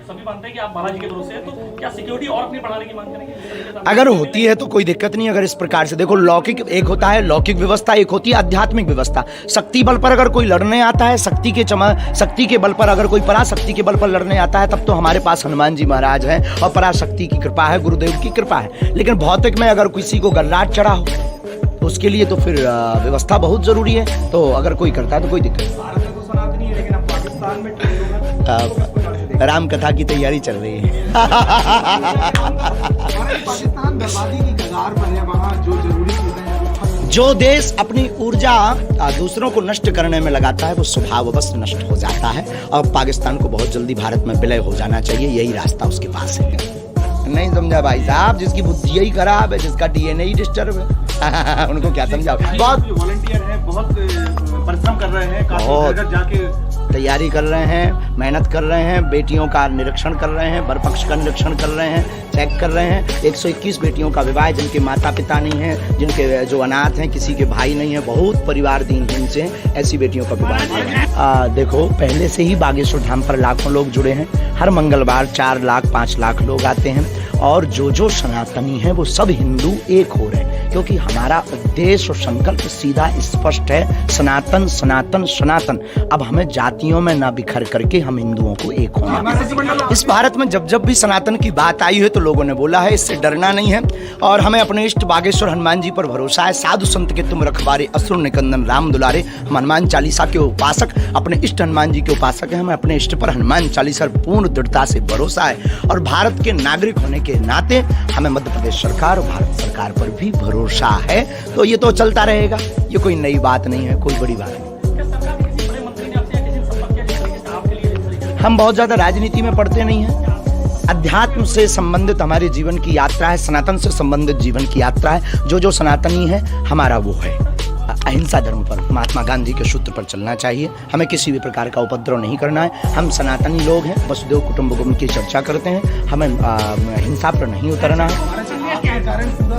सभी मानते हैं कि आप बालाजी के भरोसे हैं, तो क्या सिक्योरिटी और अपनी बढ़ाने की मांग करेंगे? अगर होती है तो कोई दिक्कत नहीं। अगर इस प्रकार से देखो, लौकिक एक होता है लौकिक व्यवस्था, एक होती है आध्यात्मिक व्यवस्था। शक्ति बल पर अगर कोई लड़ने आता है, शक्ति के बल पर अगर कोई पराशक्ति के बल पर लड़ने आता है, तब तो हमारे पास हनुमान जी महाराज हैं और पराशक्ति की कृपा है, गुरुदेव की कृपा है। लेकिन भौतिक में अगर किसी को गर्राट चढ़ा हो तो उसके लिए तो फिर व्यवस्था बहुत जरूरी है। तो अगर कोई करता है तो कोई दिक्कत नहीं। भारत में तो सनातनी है, लेकिन अब पाकिस्तान में राम कथा की तैयारी चल रही है। पाकिस्तान बर्बादी की कगार पर है, वहाँ जो जरूरी चीजें हैं जो देश अपनी ऊर्जा दूसरों को नष्ट करने में लगाता है वो स्वभाववश नष्ट हो जाता है। और पाकिस्तान को बहुत जल्दी भारत में विलय हो जाना चाहिए, यही रास्ता उसके पास है। नहीं समझा भाई साहब, जिसकी बुद्धि ही खराब है, जिसका डीएनए ही डिस्टर्ब है, उनको क्या समझाओ। बहुत वॉलंटियर हैं, बहुत परिश्रम कर रहे हैं, बहुत काफी जाके तैयारी कर रहे हैं, मेहनत कर रहे हैं, बेटियों का निरीक्षण कर रहे हैं, वर पक्ष का निरीक्षण कर रहे हैं, चेक कर रहे हैं। 121 बेटियों का विवाह, जिनके माता पिता नहीं हैं, जिनके जो अनाथ हैं, किसी के भाई नहीं है, बहुत परिवार दीनहीन से ऐसी बेटियों का विवाह। देखो, पहले से ही बागेश्वर धाम पर लाखों लोग जुड़े हैं। हर मंगलवार 4 लाख 5 लाख लोग आते हैं और जो सनातनी हैं वो सब हिंदू एक हो रहे हैं, क्योंकि हमारा उद्देश्य और संकल्प सीधा स्पष्ट है, सनातन सनातन सनातन। अब हमें जातियों में ना बिखर करके हम हिंदुओं को एक होना। इस भारत में जब जब भी सनातन की बात आई है तो लोगों ने बोला है इससे डरना नहीं है, और हमें अपने इष्ट बागेश्वर हनुमान जी पर भरोसा है। साधु संत के तुम रखवारे, असुर निकंदन राम दुलारे। हम हनुमान चालीसा के उपासक, अपने इष्ट हनुमान जी के उपासक हैं। हमें अपने इष्ट पर हनुमान चालीसा पूर्ण दृढ़ता से भरोसा है, और भारत के नागरिक होने के नाते हमें मध्य प्रदेश सरकार और भारत सरकार पर भी भरोसा है। तो ये तो चलता रहेगा, ये कोई नई बात नहीं है, कोई बड़ी बात नहीं। हम बहुत ज्यादा राजनीति में पढ़ते नहीं हैं। अध्यात्म से संबंधित हमारे जीवन की यात्रा है, सनातन से संबंधित जीवन की यात्रा है। जो सनातनी है हमारा वो है अहिंसा धर्म पर, महात्मा गांधी के सूत्र पर चलना चाहिए। हमें किसी भी प्रकार का उपद्रव नहीं करना है। हम सनातनी लोग हैं, वसुदेव कुटुंबकम की चर्चा करते हैं। हमें हिंसा पर नहीं उतरना है। कारण पूरा